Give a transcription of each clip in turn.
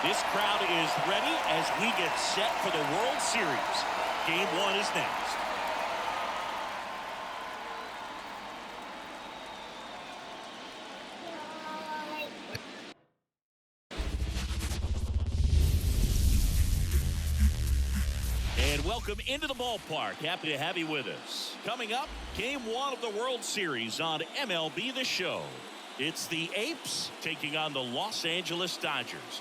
This crowd is ready as we get set for the World Series. Game 1 is next. And welcome into the ballpark. Happy to have you with us. Coming up, Game 1 of the World Series on MLB The Show. It's the Apes taking on the Los Angeles Dodgers.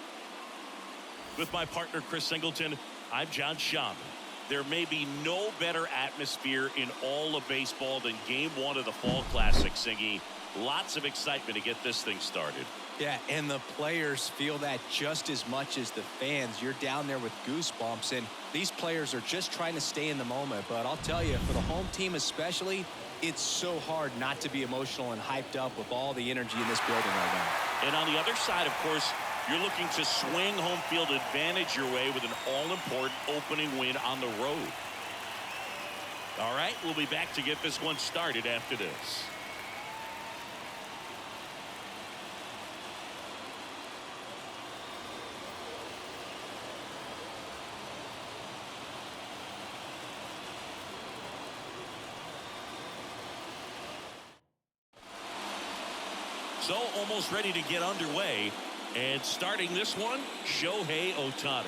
With my partner, Chris Singleton, I'm John Schaub. There may be no better atmosphere in all of baseball than Game 1 of the Fall Classic, Singy. Lots of excitement to get this thing started. Yeah, and the players feel that just as much as the fans. You're down there with goosebumps, and these players are just trying to stay in the moment. But I'll tell you, for the home team especially, it's so hard not to be emotional and hyped up with all the energy in this building right now. And on the other side, of course, you're looking to swing home field advantage your way with an all-important opening win on the road. All right, we'll be back to get this one started after this. So almost ready to get underway. And starting this one, Shohei Ohtani.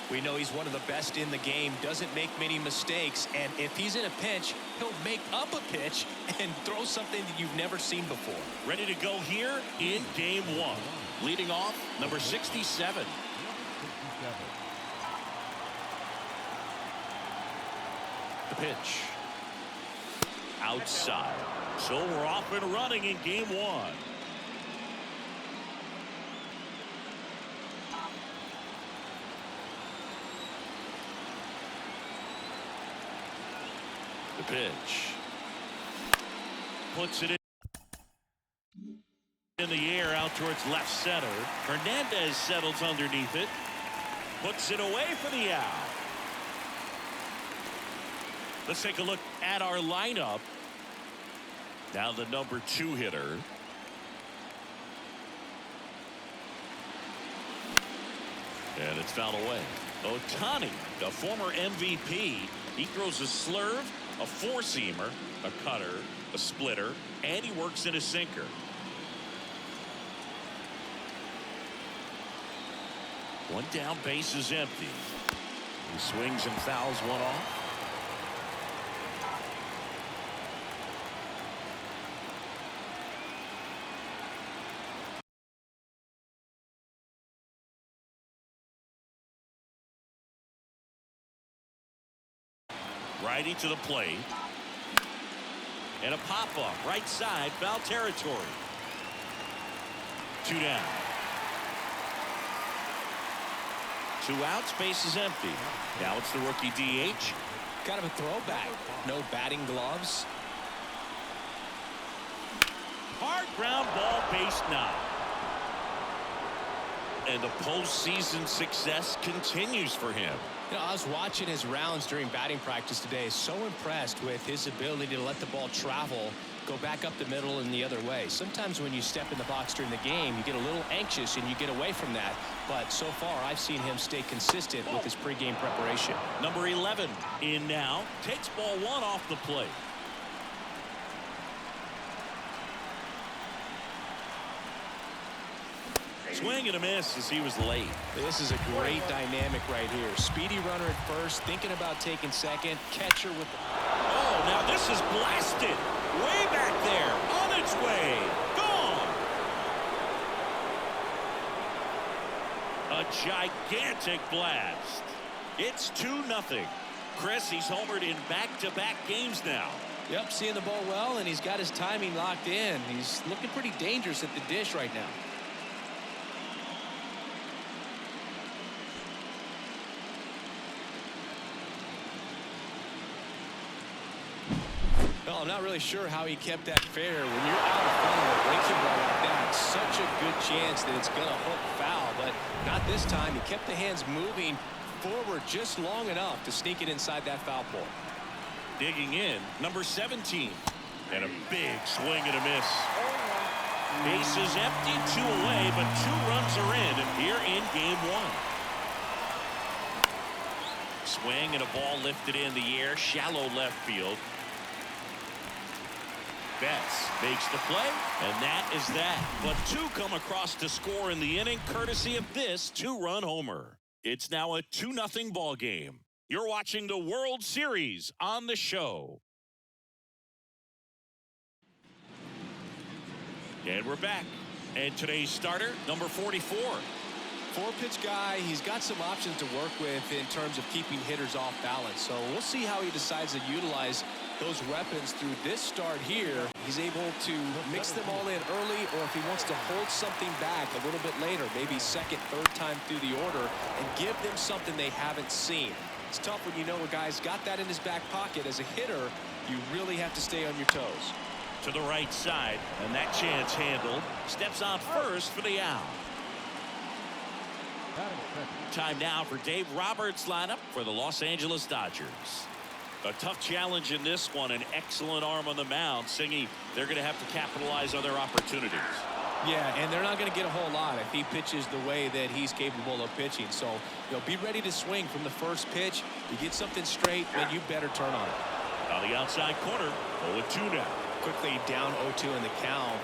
We know he's one of the best in the game, doesn't make many mistakes, and if he's in a pinch, he'll make up a pitch and throw something that you've never seen before. Ready to go here in Game 1. Leading off, number 67. The pitch. Outside. So we're off and running in Game 1. The pitch. Puts it in the air out towards left center. Hernandez settles underneath it. Puts it away for the out. Let's take a look at our lineup. Now the number 2 hitter. And it's fouled away. Ohtani, the former MVP, he throws a slurve, a four-seamer, a cutter, a splitter, and he works in a sinker. One down, base is empty. He swings and fouls one off. Righty to the plate. And a pop-up right side, foul territory. 2 down. 2 outs, base is empty. Now it's the rookie DH. Kind of a throwback. No batting gloves. Hard ground ball, base knock. And the postseason success continues for him. You know, I was watching his rounds during batting practice today. So impressed with his ability to let the ball travel, go back up the middle and the other way. Sometimes when you step in the box during the game, you get a little anxious and you get away from that. But so far, I've seen him stay consistent with his pregame preparation. Number 11 in now. Takes ball 1 off the plate. Swing and a miss as he was late. This is a great dynamic right here. Speedy runner at first, thinking about taking second. Catcher with the... Oh, now this is blasted. Way back there. On its way. Gone. A gigantic blast. It's 2-0. Chris, he's homered in back-to-back games now. Yep, seeing the ball well, and he's got his timing locked in. He's looking pretty dangerous at the dish right now. Well, I'm not really sure how he kept that fair. When you're out of front of a breaking ball like that, such a good chance that it's going to hook foul, but not this time. He kept the hands moving forward just long enough to sneak it inside that foul pole. Digging in, number 17. And a big swing and a miss. Bases empty, 2 away, but 2 runs are in here in game 1. Swing and a ball lifted in the air, shallow left field. Betts makes the play, and that is that. But 2 come across to score in the inning, courtesy of this 2-run homer. It's now a 2-0 ball game. You're watching the World Series on the show. And we're back. And today's starter, number 44. 4-pitch guy. He's got some options to work with in terms of keeping hitters off balance. So we'll see how he decides to utilize those weapons through this start here. He's able to mix them all in early, or if he wants to hold something back a little bit later, maybe second, third time through the order, and give them something they haven't seen. It's tough when you know a guy's got that in his back pocket. As a hitter, you really have to stay on your toes. To the right side, and that chance handled. Steps on first for the out. Time now for Dave Roberts' lineup for the Los Angeles Dodgers. A tough challenge in this one, an excellent arm on the mound. Singy, they're going to have to capitalize on their opportunities. Yeah, and they're not going to get a whole lot if he pitches the way that he's capable of pitching. So, be ready to swing from the first pitch. You get something straight, then you better turn on it. On the outside corner, 0-2 now. Quickly down 0-2 in the count.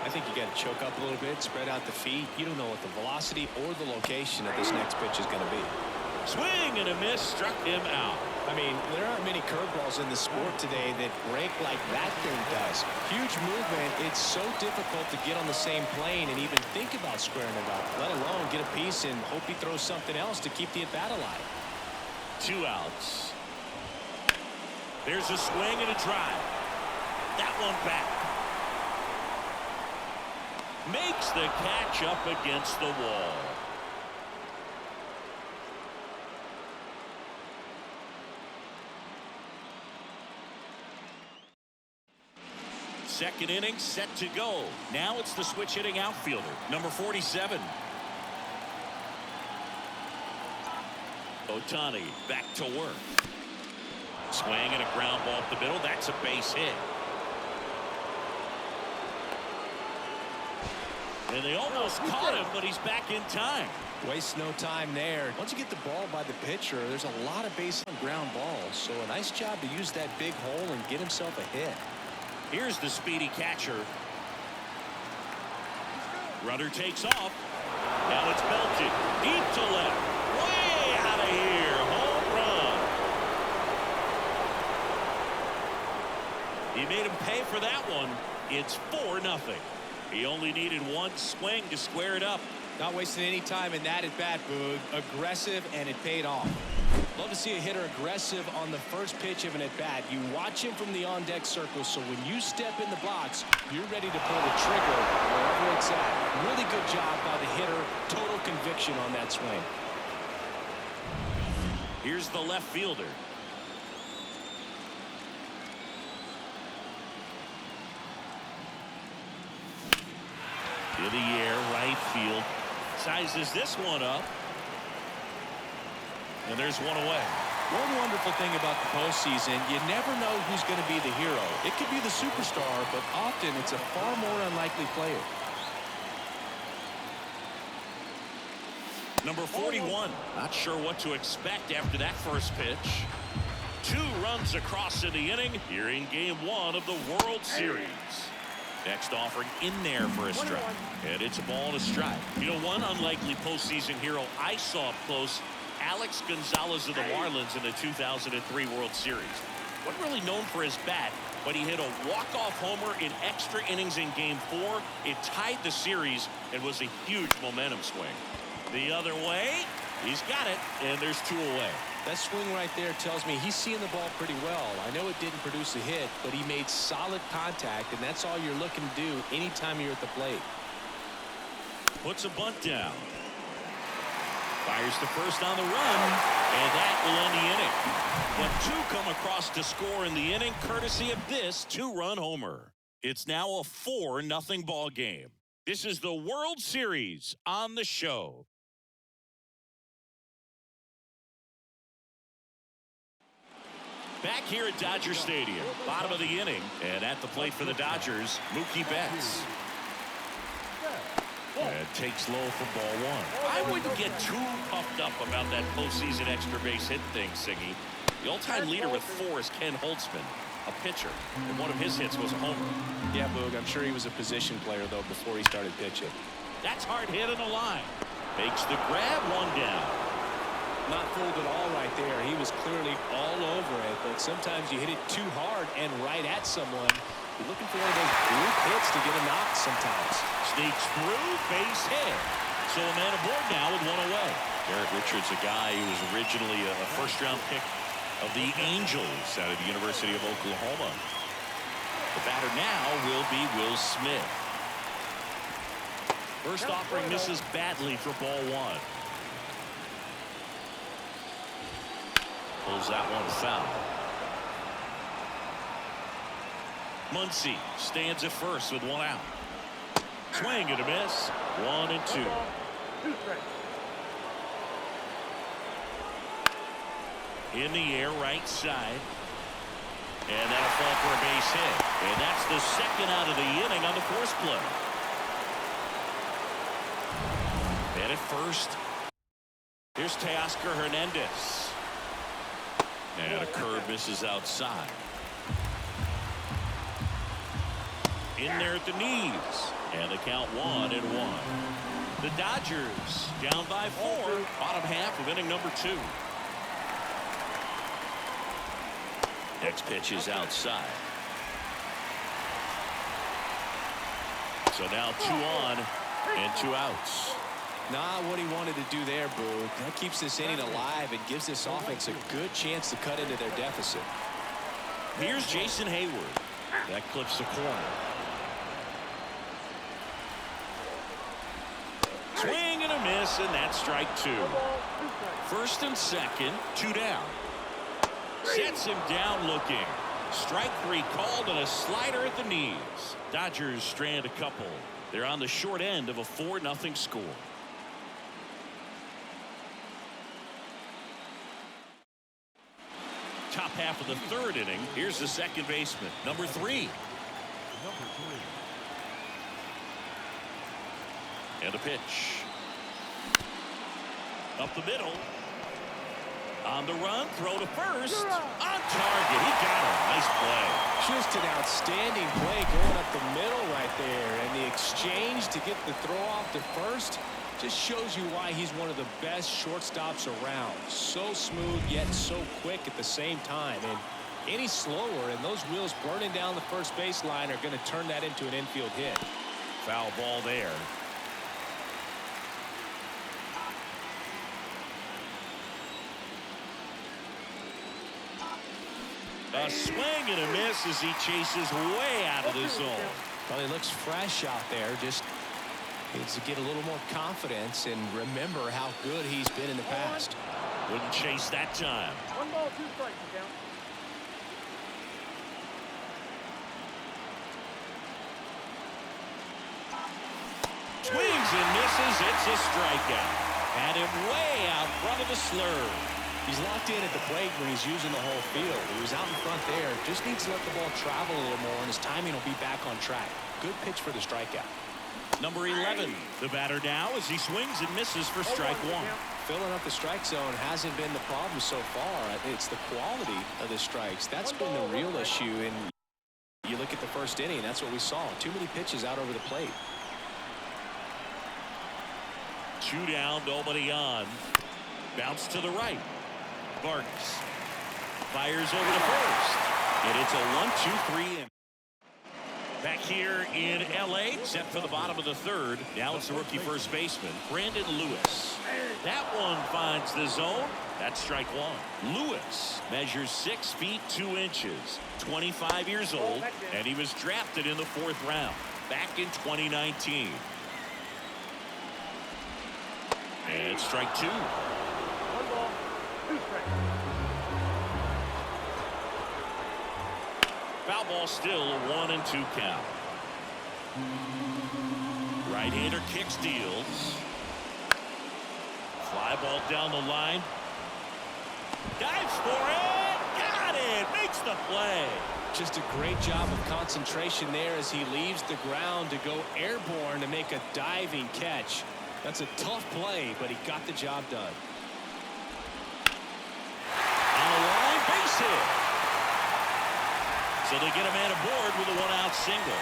I think you got to choke up a little bit, spread out the feet. You don't know what the velocity or the location of this next pitch is going to be. Swing and a miss, struck him out. I mean, there aren't many curveballs in the sport today that break like that thing does. Huge movement. It's so difficult to get on the same plane and even think about squaring it up, let alone get a piece and hope he throws something else to keep the at-bat alive. 2 outs. There's a swing and a drive. That one back. Makes the catch up against the wall. Second inning set to go. Now it's the switch hitting outfielder, number 47. Ohtani back to work. Swing and a ground ball up the middle. That's a base hit. And they almost caught him, but he's back in time. Waste no time there. Once you get the ball by the pitcher, there's a lot of base on ground balls. So a nice job to use that big hole and get himself a hit. Here's the speedy catcher. Runner takes off. Now it's belted deep to left. Way out of here. Home run. He made him pay for that one. It's 4-0. He only needed one swing to square it up. Not wasting any time in that at bat, Boog. Aggressive, and it paid off. Love to see a hitter aggressive on the first pitch of an at bat. You watch him from the on-deck circle, so when you step in the box, you're ready to pull the trigger wherever it's at. Really good job by the hitter. Total conviction on that swing. Here's the left fielder. In the air, right field. Sizes this one up. And there's one away. One wonderful thing about the postseason, you never know who's going to be the hero. It could be the superstar, but often it's a far more unlikely player. Number 41. Not sure what to expect after that first pitch. 2 runs across in the inning here in game 1 of the World Series. Next offering in there for a strike. And it's a ball and a strike. You know, one unlikely postseason hero I saw up close, Alex Gonzalez of the Marlins in the 2003 World Series. Wasn't really known for his bat, but he hit a walk-off homer in extra innings in game 4. It tied the series and was a huge momentum swing. The other way, he's got it, and there's 2 away. That swing right there tells me he's seeing the ball pretty well. I know it didn't produce a hit, but he made solid contact, and that's all you're looking to do anytime you're at the plate. Puts a bunt down. Fires to first on the run, and that will end the inning. But 2 come across to score in the inning, courtesy of this 2-run homer. It's now a 4-0 ball game. This is the World Series on the show. Back here at Dodger Stadium, bottom of the inning, and at the plate for the Dodgers, Mookie Betts. And takes low for ball one. I wouldn't get too puffed up about that postseason extra base hit thing, Siggy. The all-time leader with 4 is Ken Holtzman, a pitcher, and one of his hits was a homer. Yeah, Boog, I'm sure he was a position player, though, before he started pitching. That's hard hit in the line. Makes the grab, 1 down. Not fooled at all right there. He was clearly all over it, but sometimes you hit it too hard and right at someone. You're looking for one of those blue hits to get a knock sometimes. Sneaks through, base hit. So a man aboard now with 1 away. Garrett Richards, a guy who was originally a first-round pick of the Angels out of the University of Oklahoma. The batter now will be Will Smith. First offering misses badly for ball 1. Pulls that one foul. Muncy stands at first with 1 out. Swing and a miss. 1 and 2. In the air, right side. And that'll fall for a base hit. And that's the second out of the inning on the force play. And at first, here's Teoscar Hernandez. And a curve misses outside. In there at the knees. And the count 1 and 1. The Dodgers down by 4. Bottom half of inning number 2. Next pitch is outside. So now 2 on and 2 outs. Not what he wanted to do there, Boo. That keeps this inning alive and gives this offense a good chance to cut into their deficit. Here's Jason Hayward. That clips the corner. Swing and a miss, and that's strike 2. First and second, 2 down. Sets him down looking. Strike 3 called and a slider at the knees. Dodgers strand a couple. They're on the short end of a 4-0 score. Top half of the 3rd inning. Here's the second baseman, number 3. And a pitch. Up the middle. On the run, throw to first. On target, he got him. Nice play. Just an outstanding play going up the middle right there. And the exchange to get the throw off to first just shows you why he's one of the best shortstops around. So smooth, yet so quick at the same time. And any slower, and those wheels burning down the first baseline are going to turn that into an infield hit. Foul ball there. A swing and a miss as he chases way out of the zone. Well, he looks fresh out there. Just needs to get a little more confidence and remember how good he's been in the past. Wouldn't chase that time. 1 ball, 2 strikes, count. Swings and misses. It's a strikeout. Had him way out front of the slurve. He's locked in at the plate when he's using the whole field. He was out in front there. Just needs to let the ball travel a little more, and his timing will be back on track. Good pitch for the strikeout. Number 11, the batter now as he swings and misses for strike 1. Filling up the strike zone hasn't been the problem so far. It's the quality of the strikes. That's been the real issue. And you look at the first inning, that's what we saw. Too many pitches out over the plate. 2 down, nobody on. Bounce to the right. Barnes fires over to first. And it's a 1-2-3 inning. Back here in L.A., set for the bottom of the 3rd. Now it's the rookie first baseman, Brandon Lewis. That one finds the zone. That's strike 1. Lewis measures 6 feet 2 inches, 25 years old, and he was drafted in the 4th round back in 2019. And strike 2. 1 ball, 2 strikes. Foul ball still, a 1-2 count. Right-hander kicks, deals. Fly ball down the line. Dives for it. Got it. Makes the play. Just a great job of concentration there as he leaves the ground to go airborne to make a diving catch. That's a tough play, but he got the job done. On the line, base hit. So they get a man aboard with a one-out single.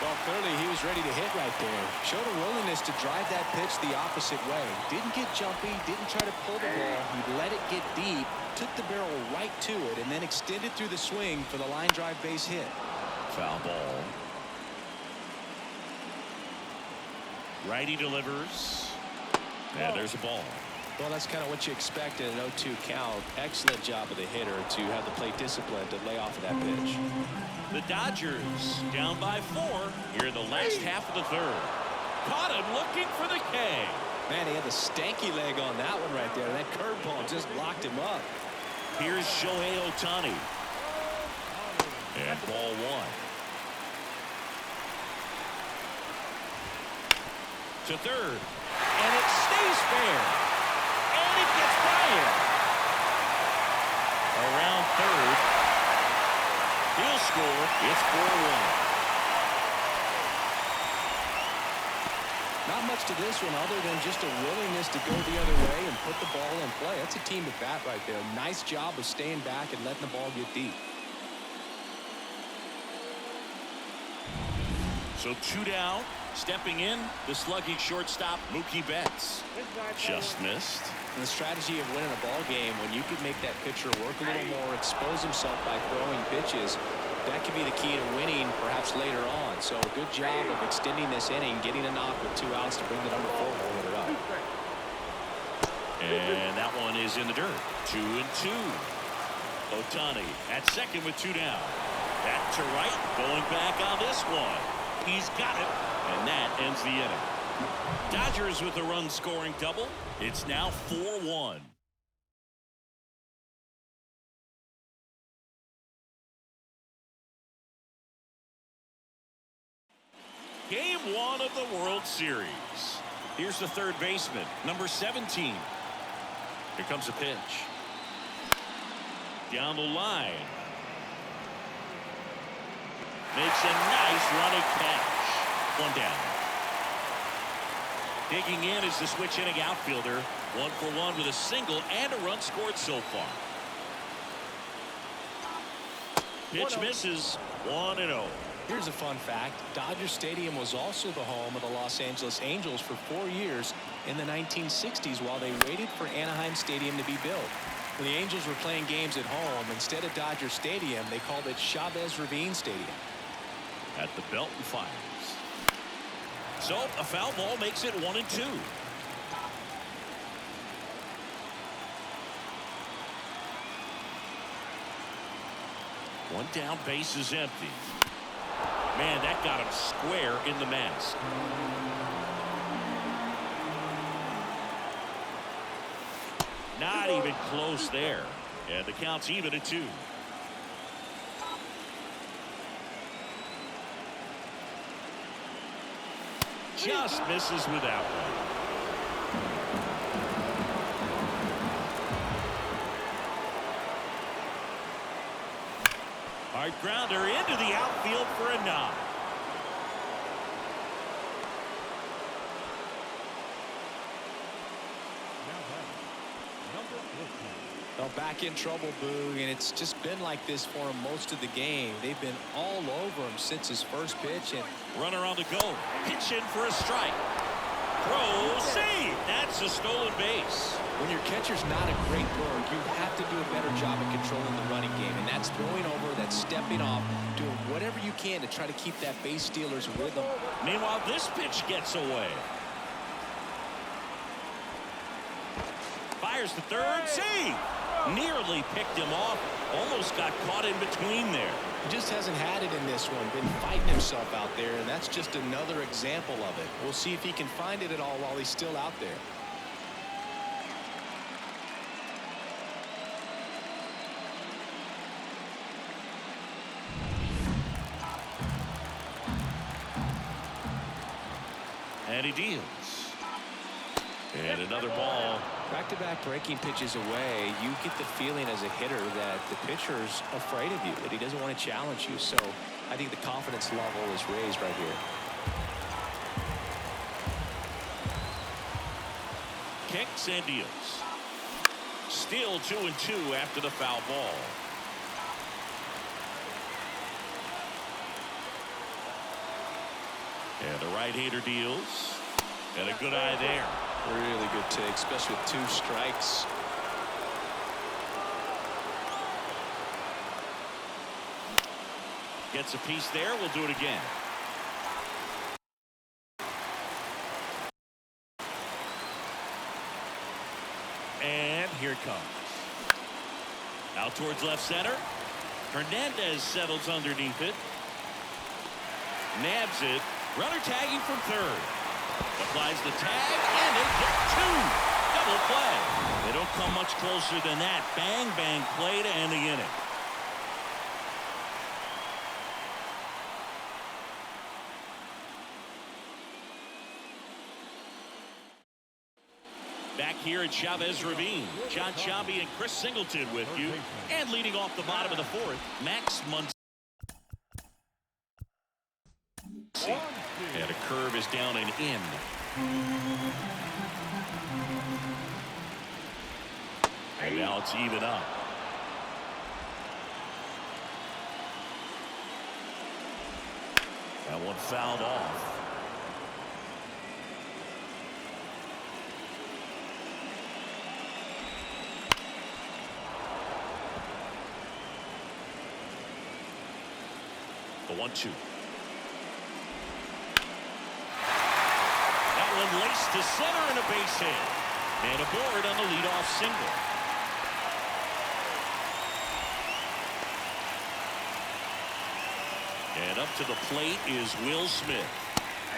Well, clearly he was ready to hit right there. Showed a willingness to drive that pitch the opposite way. Didn't get jumpy, didn't try to pull the ball. He let it get deep, took the barrel right to it, and then extended through the swing for the line drive base hit. Foul ball. Righty delivers. Yeah, there's a ball. Well, that's kind of what you expect in an 0-2 count. Excellent job of the hitter to have the plate discipline to lay off of that pitch. The Dodgers down by 4 here in the last half of the third. Caught him looking for the K. Man, he had the stanky leg on that one right there. That curveball just locked him up. Here's Shohei Ohtani. And ball 1. To third. And it stays fair. And it gets by him. Around third. He'll score. It's 4-1. Not much to this one other than just a willingness to go the other way and put the ball in play. That's a team at bat right there. Nice job of staying back and letting the ball get deep. So 2 down. Stepping in, the sluggy shortstop, Mookie Betts. Just missed. And the strategy of winning a ball game, when you can make that pitcher work a little more, expose himself by throwing pitches, that could be the key to winning perhaps later on. So a good job of extending this inning, getting a knock with 2 outs to bring the number 4 hole hitter up. And that one is in the dirt. 2-2. Ohtani at second with 2 down. Back to right, going back on this one. He's got it. And that ends the inning. Dodgers with a run-scoring double. It's now 4-1. Game 1 of the World Series. Here's the third baseman, number 17. Here comes a pitch. Down the line. Makes a nice running catch. 1 down. Digging in is the switch hitting outfielder. 1 for 1 with a single and a run scored so far. Pitch misses. 1-0. Here's a fun fact. Dodger Stadium was also the home of the Los Angeles Angels for 4 years in the 1960s while they waited for Anaheim Stadium to be built. When the Angels were playing games at home, instead of Dodger Stadium, they called it Chavez Ravine Stadium. At the belt and fires. So a foul ball makes it 1-2. One down, base is empty. Man, that got him square in the mask. Not even close there. And the count's even at 2. Just misses with that one. Hard grounder into the outfield for a knock. Well, back in trouble, Boog, and it's just been like this for him most of the game. They've been all over him since his first pitch. And runner on the go. Pitch in for a strike. Throw, save. That's a stolen base. When your catcher's not a great thrower, you have to do a better job of controlling the running game. And that's throwing over, that's stepping off, doing whatever you can to try to keep that base stealer's rhythm. Meanwhile, this pitch gets away. Fires the third, save. Nearly picked him off. Almost got caught in between there. He just hasn't had it in this one. Been fighting himself out there, and that's just another example of it. We'll see if he can find it at all while he's still out there. And he deals. And another ball. Back-to-back breaking pitches away, you get the feeling as a hitter that the pitcher's afraid of you, that he doesn't want to challenge you. So I think the confidence level is raised right here. Kicks and deals. Still 2-2 after the foul ball. And the right-hander deals. And a good eye there. Really good take, especially with 2 strikes. Gets a piece there. We'll do it again. And here it comes. Out towards left center. Hernandez settles underneath it. Nabs it. Runner tagging from third. Applies the tag, and they get 2. Double play. They don't come much closer than that. Bang, bang play to end the inning. Back here at Chavez Ravine, John Chambi and Chris Singleton with you. And leading off the bottom of the 4th, Max Muncy. And a curve is down and in. And now it's even up. That one fouled off. The 1-2. That one laced to center and a base hit. And aboard on the leadoff single. And up to the plate is Will Smith.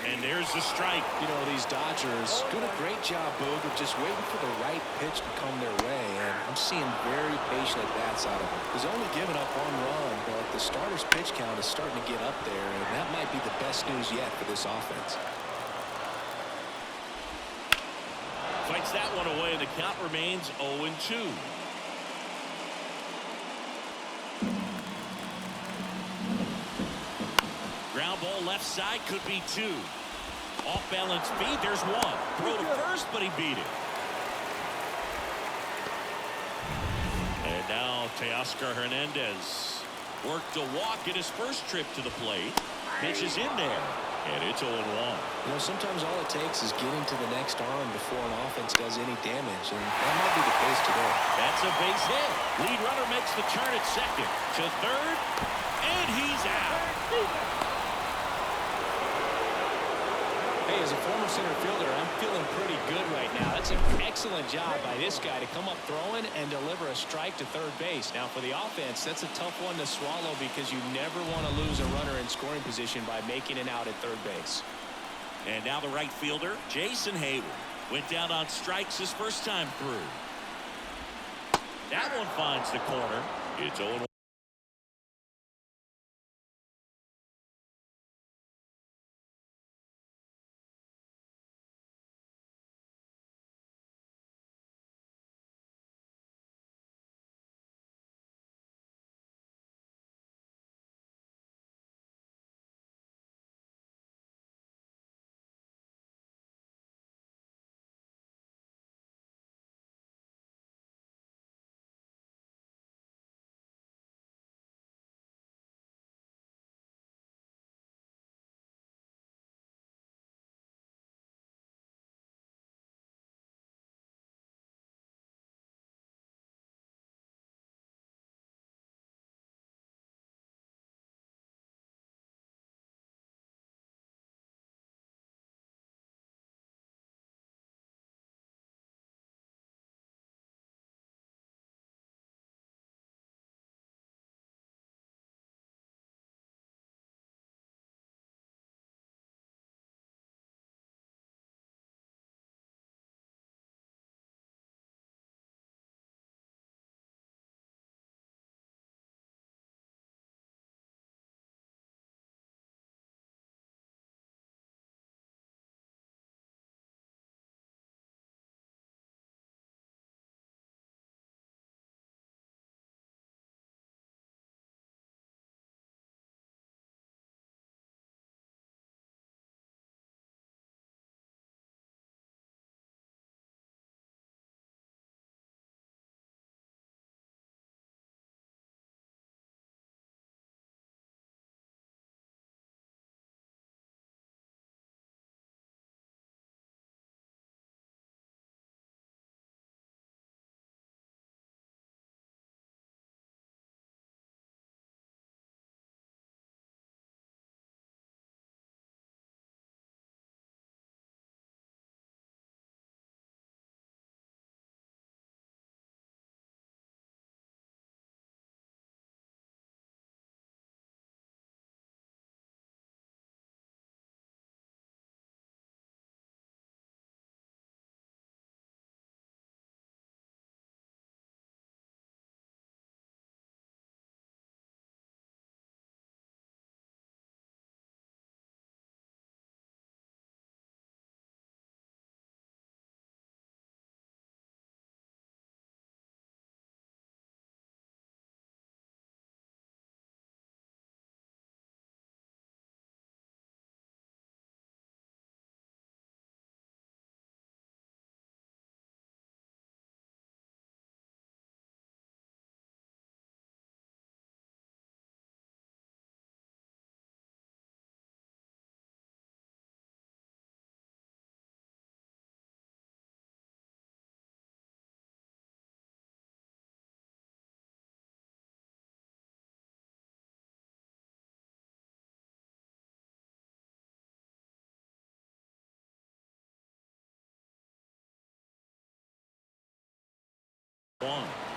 And there's the strike. You know, these Dodgers doing a great job, Boog, of just waiting for the right pitch to come their way. And I'm seeing very patient at-bats out of them. He's only given up 1 run, but the starter's pitch count is starting to get up there, and that might be the best news yet for this offense. Fights that one away, and the count remains 0-2. Ground ball left side, could be 2. Off balance feed, there's 1. Throw to first, but he beat it. And now Teoscar Hernandez worked a walk in his first trip to the plate. Pitch is in there, and it's 0-1. You know, sometimes all it takes is getting to the next arm before an offense does any damage, and that might be the case today. That's a base hit. Lead runner makes the turn at second. To third, and he's out. Hey, as a former center fielder, I'm feeling pretty good right now. That's an excellent job by this guy to come up throwing and deliver a strike to third base. Now, for the offense, that's a tough one to swallow because you never want to lose a runner in scoring position by making an out at third base. And now the right fielder, Jason Hayward, went down on strikes his first time through. That one finds the corner. It's 0-1. 1.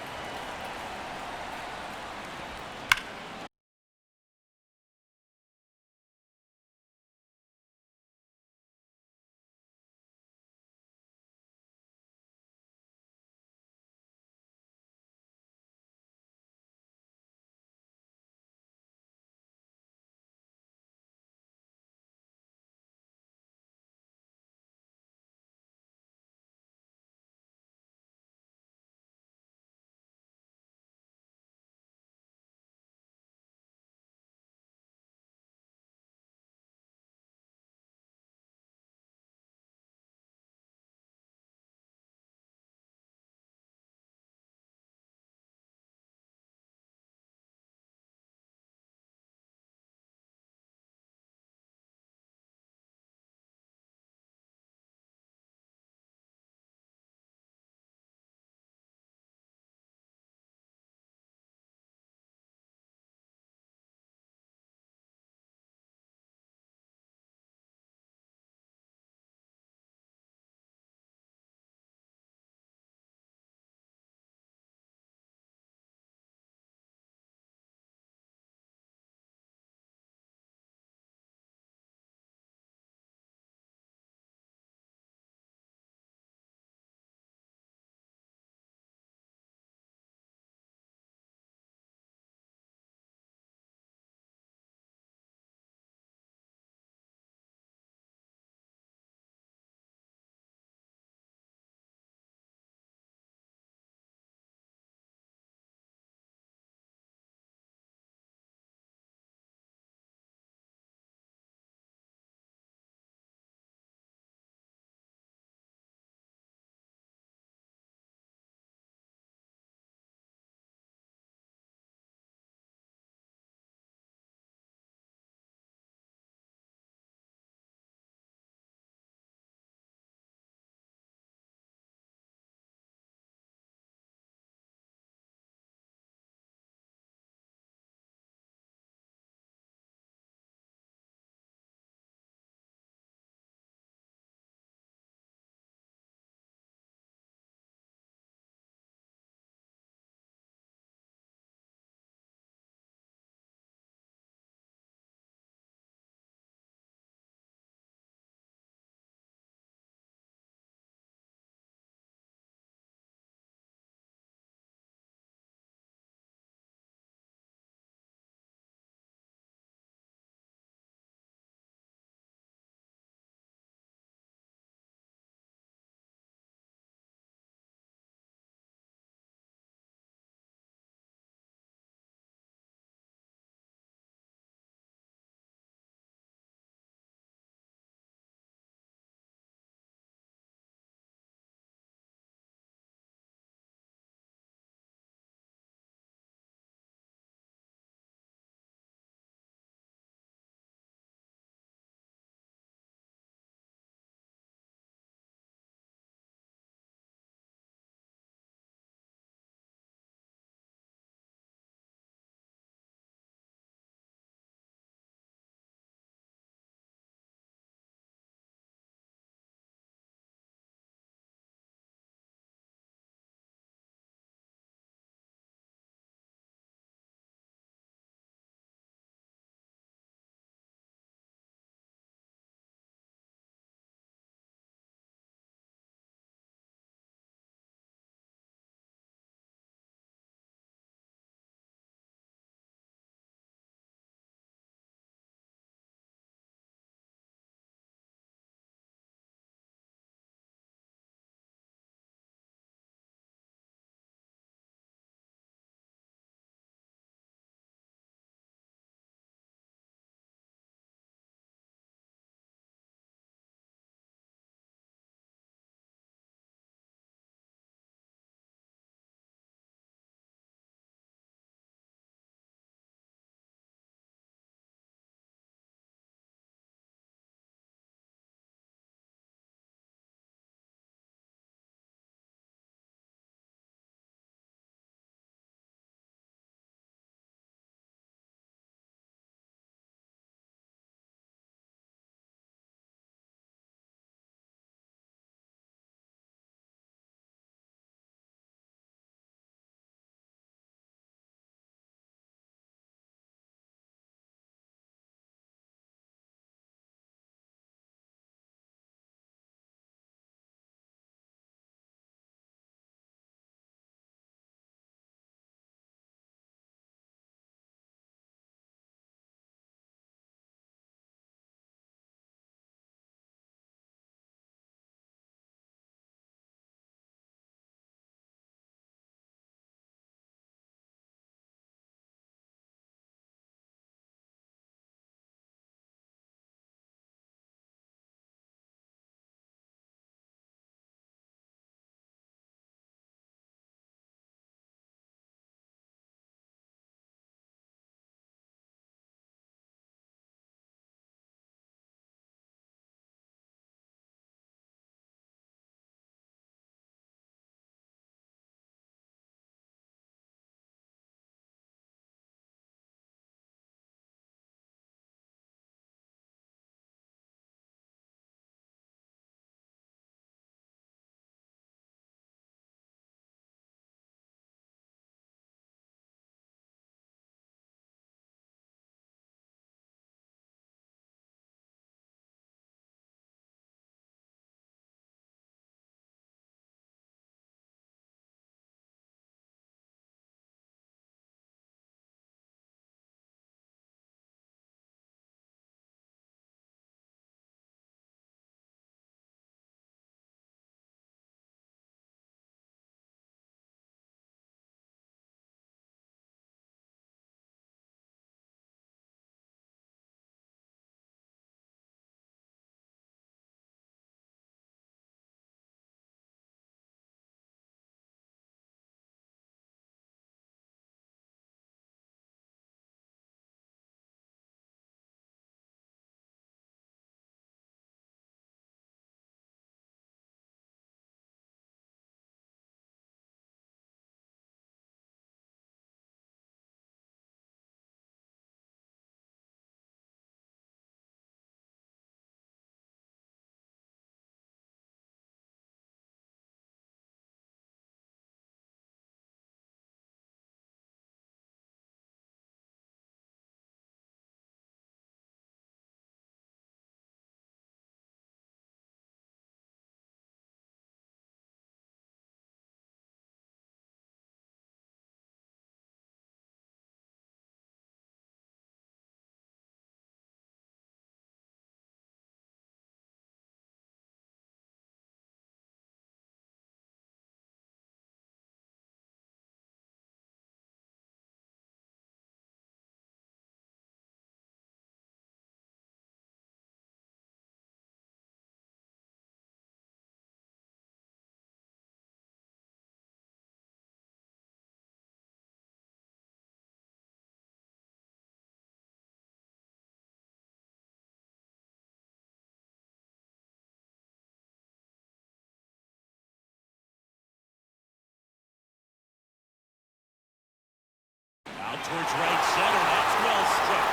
towards right center. That's well struck.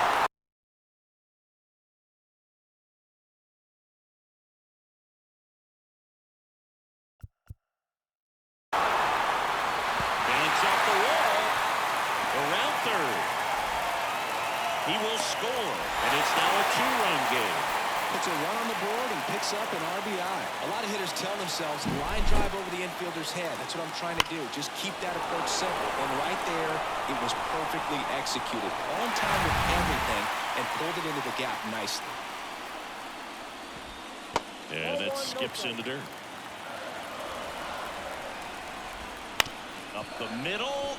Banks off the wall. Around third. He will score, and it's now a two-run game. Puts a run on the board and picks up an RBI. A lot of hitters tell themselves, line drive over the infielder's head. That's what I'm trying to do. Just keep that approach simple. And right there, it was perfectly executed. On time with everything, and pulled it into the gap nicely. And it skips into dirt. Up the middle.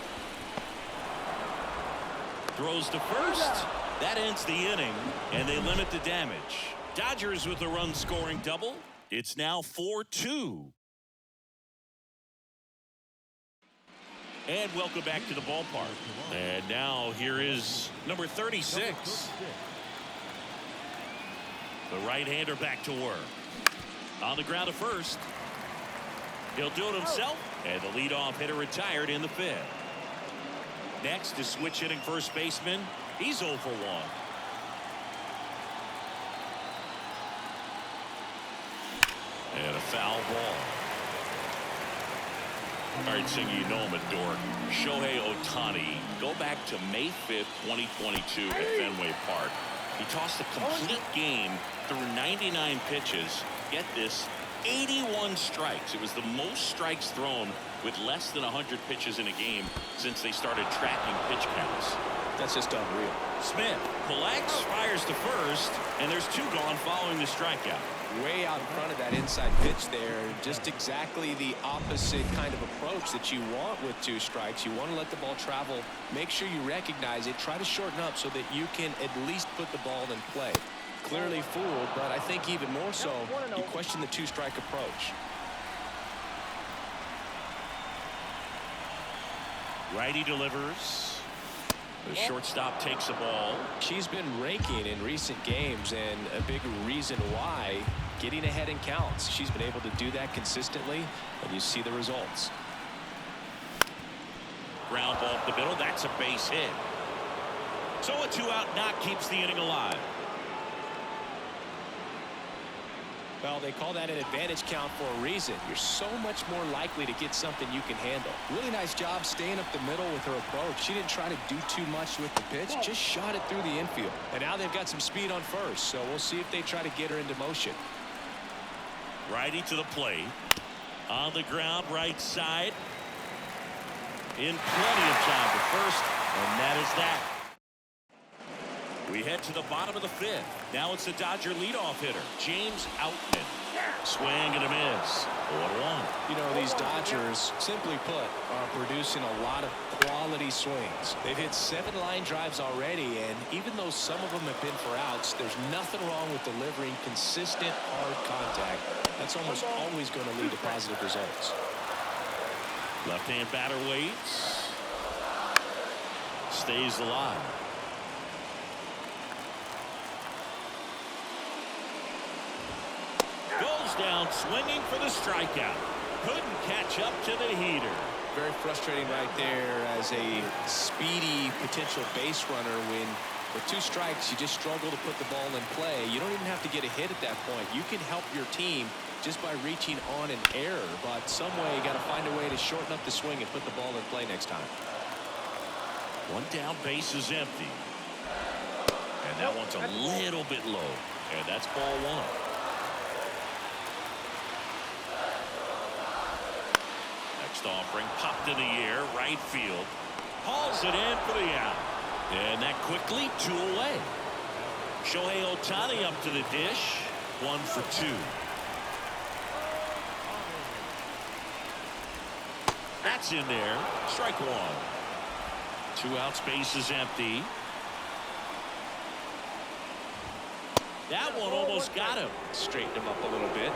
Throws to first. That ends the inning, and they limit the damage. Dodgers with a run-scoring double. It's now 4-2. And welcome back to the ballpark. And now here is number 36. The right-hander back to work. On the ground at first. He'll do it himself, and the leadoff hitter retired in the fifth. Next is switch hitting first baseman. He's 0 for 1. And a foul ball. All right, Singy, you know him at Dork. Shohei Ohtani. Go back to May 5th, 2022 at Fenway Park. He tossed a complete game through 99 pitches. Get this, 81 strikes. It was the most strikes thrown with less than 100 pitches in a game since they started tracking pitch counts. That's just unreal. Smith collects, fires to first, and there's two gone following the strikeout. Way out in front of that inside pitch there. Just exactly the opposite kind of approach that you want with two strikes. You want to let the ball travel. Make sure you recognize it. Try to shorten up so that you can at least put the ball in play. Clearly fooled, but I think even more so, you question the two-strike approach. Righty delivers. The shortstop takes the ball. She's been raking in recent games, and a big reason why, getting ahead in counts. She's been able to do that consistently, and you see the results. Ground ball up the middle. That's a base hit. So a two-out knock keeps the inning alive. Well, they call that an advantage count for a reason. You're so much more likely to get something you can handle. Really nice job staying up the middle with her approach. She didn't try to do too much with the pitch, just shot it through the infield. And now they've got some speed on first, so we'll see if they try to get her into motion. Righty to the plate. On the ground, right side. In plenty of time to first, and that is that. We head to the bottom of the fifth. Now it's the Dodger leadoff hitter, James Outman. Swing and a miss. 0-1. You know, these Dodgers, simply put, are producing a lot of quality swings. They've hit 7 line drives already, and even though some of them have been for outs, there's nothing wrong with delivering consistent, hard contact. That's almost always going to lead to positive results. Left-hand batter waits. Stays alive. Goes down swinging for the strikeout. Couldn't catch up to the heater. Very frustrating right there as a speedy potential base runner when with 2 strikes you just struggle to put the ball in play. You don't even have to get a hit at that point. You can help your team just by reaching on an error, but some way you got to find a way to shorten up the swing and put the ball in play next time. One down, base is empty. And that one's a little bit low. And that's ball 1. Next offering popped in the air, right field. Hauls it in for the out. And that quickly 2 away. Shohei Ohtani up to the dish. 1 for 2. That's in there. Strike 1. 2 outs, base is empty. That one almost got him. Straighten him up a little bit.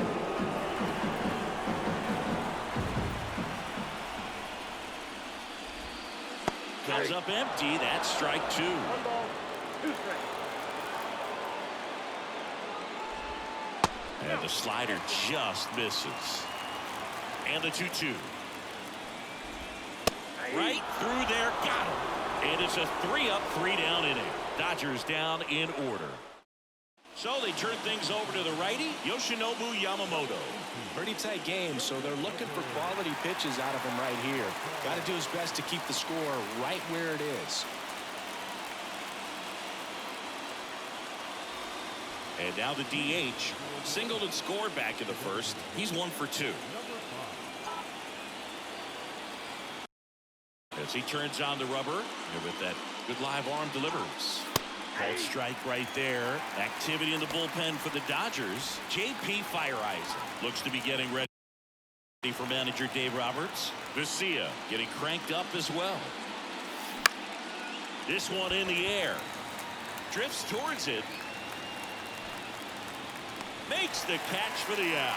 Comes up empty. That's strike 2. 1 ball, 2 strikes. And the slider just misses. And the 2-2. Right through there. Got him. And it's a 3-up, 3-down inning. Dodgers down in order. So they turn things over to the righty, Yoshinobu Yamamoto. Pretty tight game, so they're looking for quality pitches out of him right here. Got to do his best to keep the score right where it is. And now the DH. Singled and scored back in the first. He's 1 for 2. As he turns on the rubber, and with that good live arm delivers. Called strike right there. Activity in the bullpen for the Dodgers. J.P. Fireeisen looks to be getting ready for manager Dave Roberts. Vesia getting cranked up as well. This one in the air. Drifts towards it. Makes the catch for the out.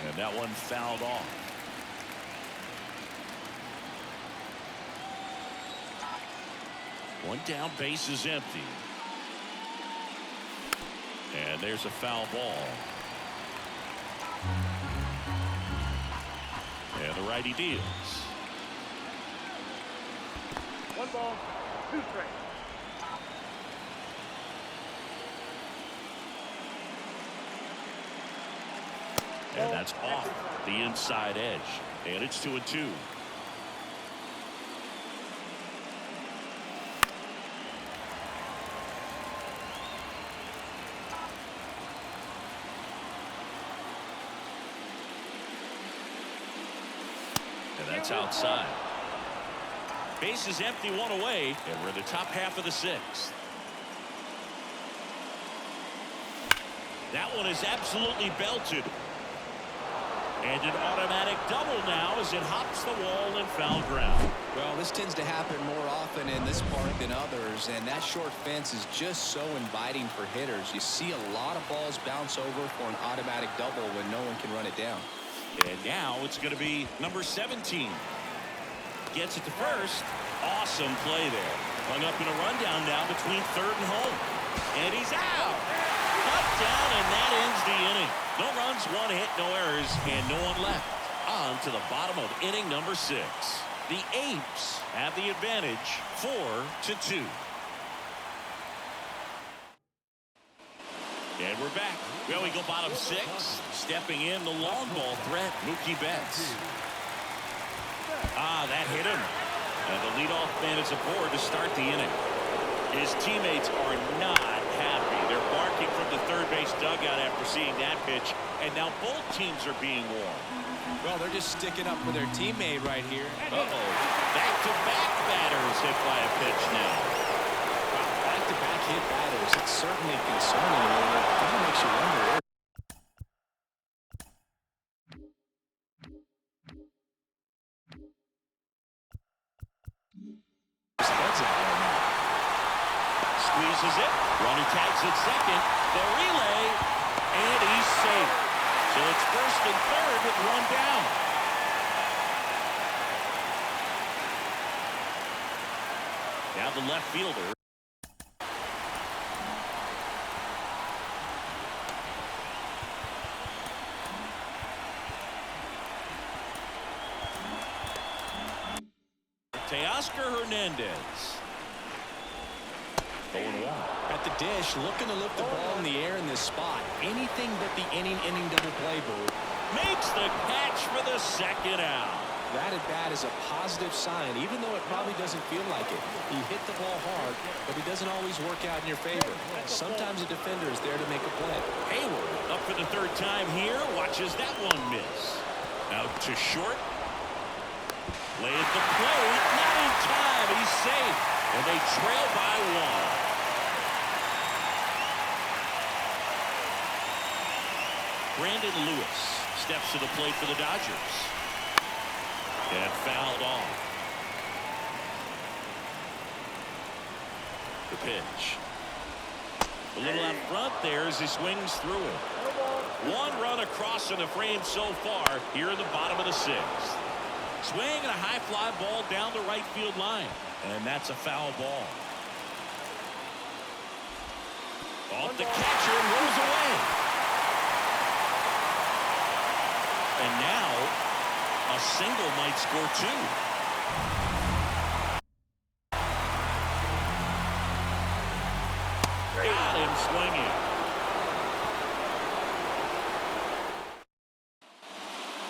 And that one fouled off. One down, base is empty. And there's a foul ball. And the righty deals. 1 ball, 2 strikes. And that's off the inside edge. And it's 2-2. And that's outside. Base is empty, 1 away. And we're in the top half of the 6th. That one is absolutely belted. And an automatic double now as it hops the wall and foul ground. Well, this tends to happen more often in this park than others, and that short fence is just so inviting for hitters. You see a lot of balls bounce over for an automatic double when no one can run it down. And now it's going to be number 17. Gets it to first. Awesome play there. Hung up in a rundown now between third and home. And he's out. Cut down, and that ends the inning. No runs, one hit, no errors, and no one left. On to the bottom of inning number 6. The Apes have the advantage, 4-2. And we're back. Well, we go bottom 6. Stepping in the long ball threat, Mookie Betts. That hit him. And the leadoff man is aboard to start the inning. His teammates are not happy. They're barking from the third base dugout after seeing that pitch. And now both teams are being warned. Well, they're just sticking up for their teammate right here. Back-to-back batters hit by a pitch now. Back-to-back hit batters. It's certainly concerning. It kind of makes you wonder. Squeezes it. Runner tags at second. The relay. And he's safe. So it's first and third with one down. Now the left fielder. Teoscar Hernandez. 0-1. At the dish, looking to lift the ball in the air in this spot. Anything but the inning double play, Boo. Makes the catch for the second out. That at bat is a positive sign, even though it probably doesn't feel like it. He hit the ball hard, but it doesn't always work out in your favor. Sometimes a defender is there to make a play. Hayward up for the third time here. Watches that one miss. Out to short. Lay at the plate. Not in time. He's safe. And they trail by one. Brandon Lewis steps to the plate for the Dodgers. And fouled off. The pitch. A little out front there as he swings through it. One run across in the frame so far here in the bottom of the 6th. Swing and a high fly ball down the right field line. And that's a foul ball. Off the catcher and rolls away. And now a single might score 2. Got him swinging.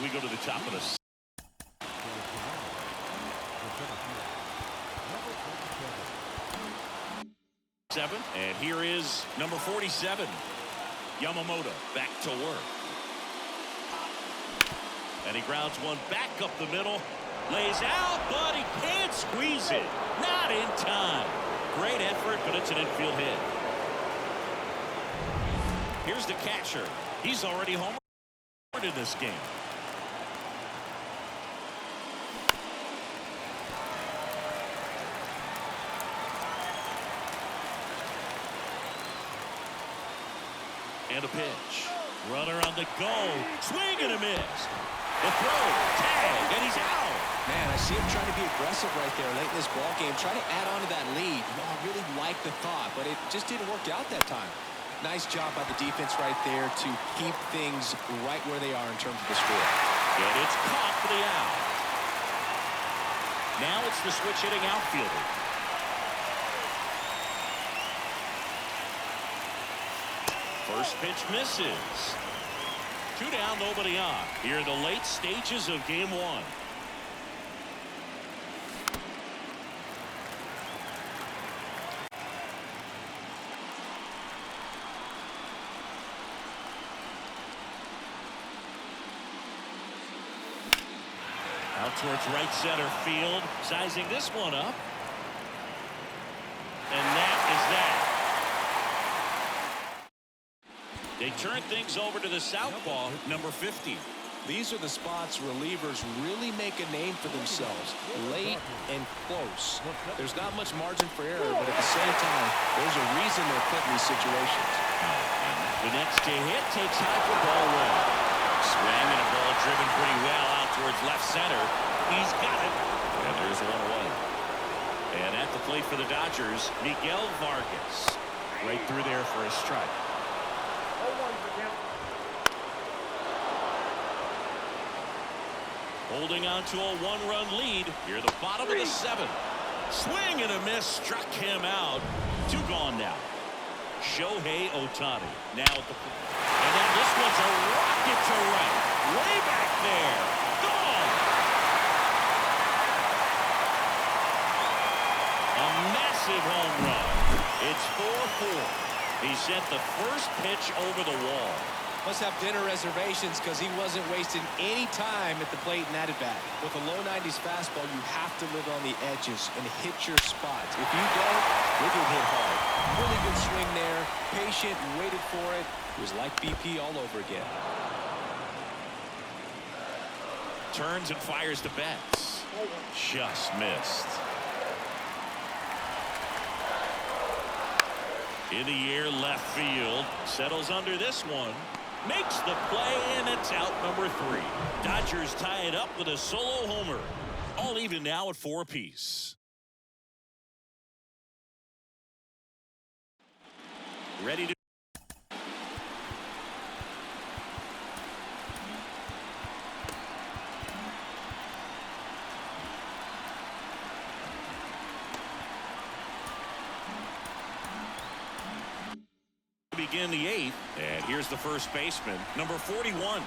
We go to the top of the 7. And here is number 47. Yamamoto back to work. And he grounds one back up the middle. Lays out, but he can't squeeze it. Not in time. Great effort, but it's an infield hit. Here's the catcher. He's already homered in this game. And a pitch. Runner on the go. Swing and a miss. The throw. Tag. And he's out. Man, I see him trying to be aggressive right there late in this ball game. Trying to add on to that lead. I really like the thought, but it just didn't work out that time. Nice job by the defense right there to keep things right where they are in terms of the score. And it's caught for the out. Now it's the switch hitting outfielder. First pitch misses. 2 down, nobody on. Here in the late stages of game 1. Out towards right center field. Sizing this one up. And that is that. They turn things over to the southpaw, number 50. These are the spots relievers really make a name for themselves, late and close. There's not much margin for error, but at the same time, there's a reason they're put in these situations. The next to hit takes high for ball one. Swing and a ball driven pretty well out towards left center. He's got it. And there's one away. And at the plate for the Dodgers, Miguel Vargas. Right through there for a strike. 0-1 for count. Holding on to a one-run lead. Here the bottom of the seventh. Swing and a miss struck him out. Two gone now. Shohei Ohtani now at the plate. And then this one's a rocket to right. Way back there. Gone. A massive home run. It's 4-4. He sent the first pitch over the wall. Must have dinner reservations because he wasn't wasting any time at the plate in that at-bat. With a low 90s fastball, you have to live on the edges and hit your spots. If you don't, you'll get hit hard. Really good swing there. Patient, waited for it. It was like BP all over again. Turns and fires to Betts. Just missed. In the air, left field. Settles under this one. Makes the play, and it's out number 3. Dodgers tie it up with a solo homer. All even now at 4 apiece. Ready to begin the 8th, and here's the first baseman, number 41.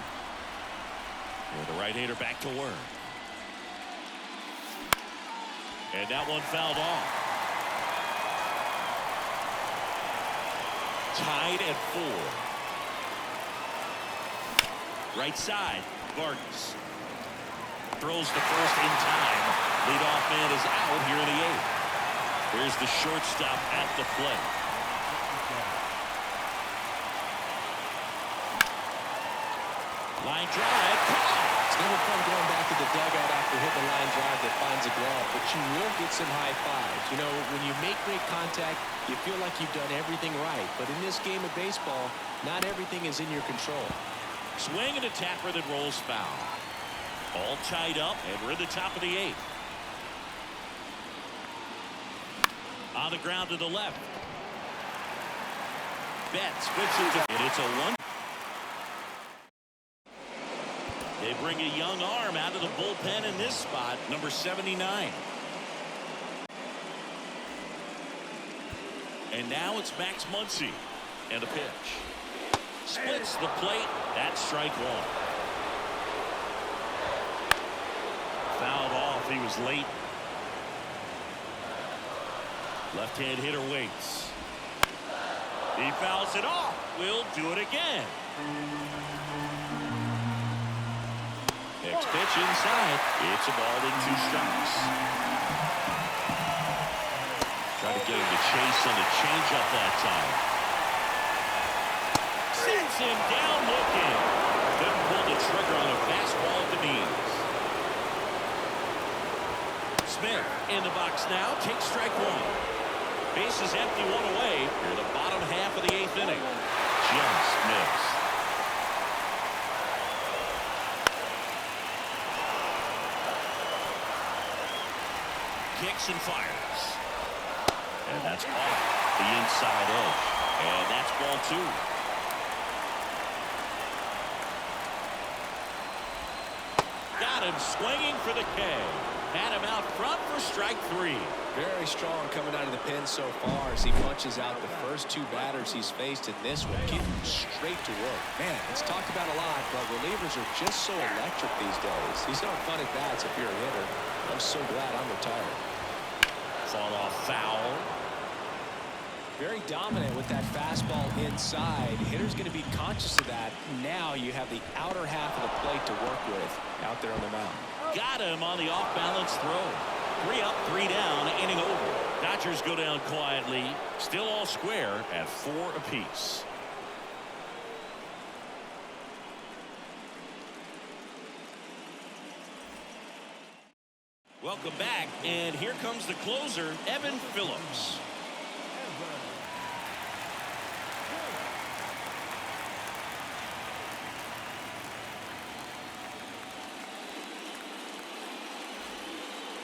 With the right-hander back to work. And that one fouled off. Tied at 4. Right side, Vargas. Throws the first in time. Leadoff man is out here in the 8th. There's the shortstop at the plate. Line drive. It's never fun going back to the dugout after hitting a line drive that finds a glove, but you will get some high fives. You know, when you make great contact, you feel like you've done everything right. But in this game of baseball, not everything is in your control. Swing and a tapper that rolls foul. All tied up, and we're at the top of the 8th. On the ground to the left. Betts whips it to, and it's a 1. They bring a young arm out of the bullpen in this spot, number 79. And now it's Max Muncy. And a pitch. Splits the plate. That's strike 1. Fouled off. He was late. Left-hand hitter waits. He fouls it off. We'll do it again. Next pitch inside. It's a ball in 2 strikes. Trying to get him to chase on the changeup that time. Sends him down looking. Couldn't pull the trigger on a fastball at the knees. Smith in the box now. Takes strike 1. Base is empty, 1 away. Here in the bottom half of the 8th inning. Just missed. Kicks and fires. And that's off the inside edge. And that's ball 2. Got him swinging for the K. Had him out front for strike 3. Very strong coming out of the pen so far as he punches out the first 2 batters he's faced in this one. Keep him straight to work. Man, it's talked about a lot, but relievers are just so electric these days. These aren't fun at bats if you're a hitter. I'm so glad I'm retired. Fall off foul. Very dominant with that fastball inside. Hitter's going to be conscious of that. Now you have the outer half of the plate to work with out there on the mound. Got him on the off-balance throw. 3 up, 3 down, inning over. Dodgers go down quietly. Still all square at 4 apiece. Welcome back, and here comes the closer, Evan Phillips.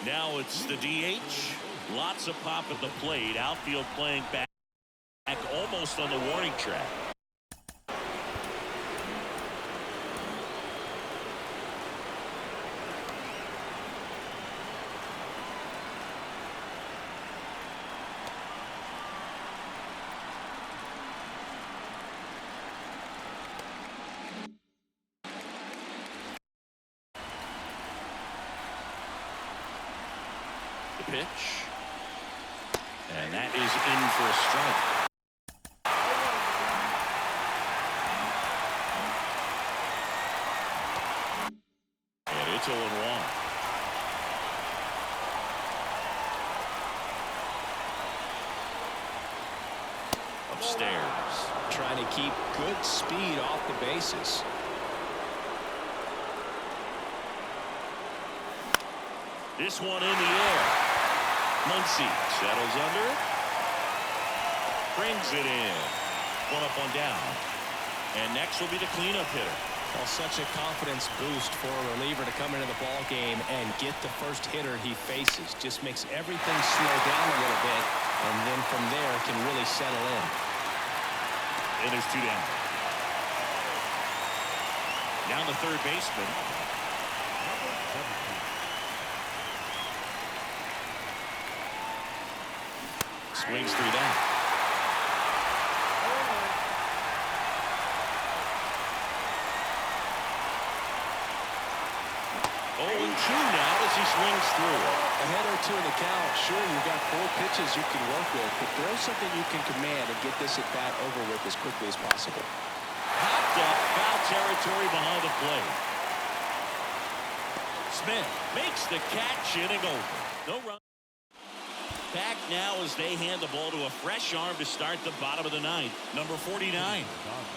Now it's the DH. Lots of pop at the plate. Outfield playing back almost on the warning track. The pitch. And that is in for a strike. And it's 0-1. Upstairs. Trying to keep good speed off the bases. This one in the air. Muncy settles under. Brings it in. One up, one down. And next will be the cleanup hitter. Well, such a confidence boost for a reliever to come into the ball game and get the first hitter he faces. Just makes everything slow down a little bit, and then from there can really settle in. And there's two down. Now the third baseman. Swings through that. 0-2 now as he swings through. Ahead or two in the count. Sure, you've got 4 pitches you can work with, but throw something you can command and get this at bat over with as quickly as possible. Popped up, foul territory behind the plate. Smith makes the catch, inning over. No run. Back now as they hand the ball to a fresh arm to start the bottom of the ninth. Number 49.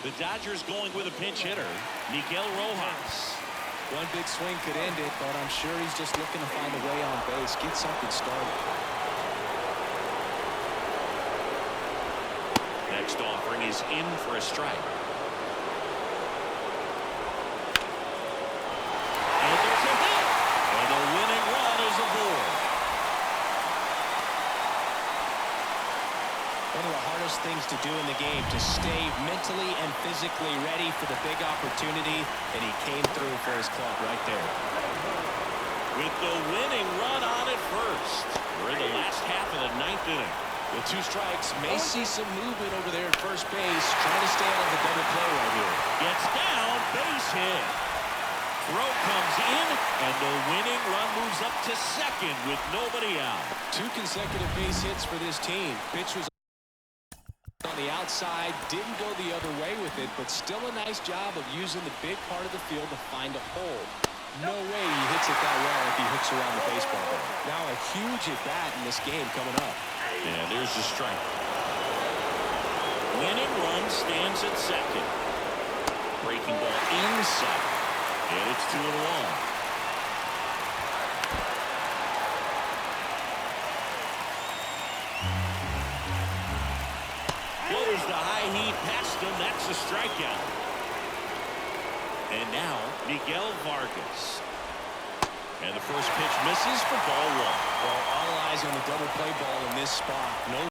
The Dodgers going with a pinch hitter, Miguel Rojas. One big swing could end it, but I'm sure he's just looking to find a way on base, get something started. Next offering is in for a strike. And there's a hit. And the winning run is aboard. One of the hardest things to do in the game, to stay mentally and physically ready for the big opportunity, and he came through for his club right there. With the winning run on at first. We're in the last half of the ninth inning. With 2 strikes, may see some movement over there at first base, trying to stay out of the double play right here. Gets down, base hit. Throw comes in, and the winning run moves up to second with nobody out. 2 consecutive base hits for this team. Pitch was on the outside, didn't go the other way with it, but still a nice job of using the big part of the field to find a hole. No way he hits it that well if he hooks around the baseball bat. Now a huge at bat in this game coming up. And there's the strike. Winning run stands at second. Breaking ball inside. And it's 2-1. Blows the high heat past him. That's a strikeout. And now Miguel Vargas. And the first pitch misses for ball 1. Well, all eyes on the double play ball in this spot. No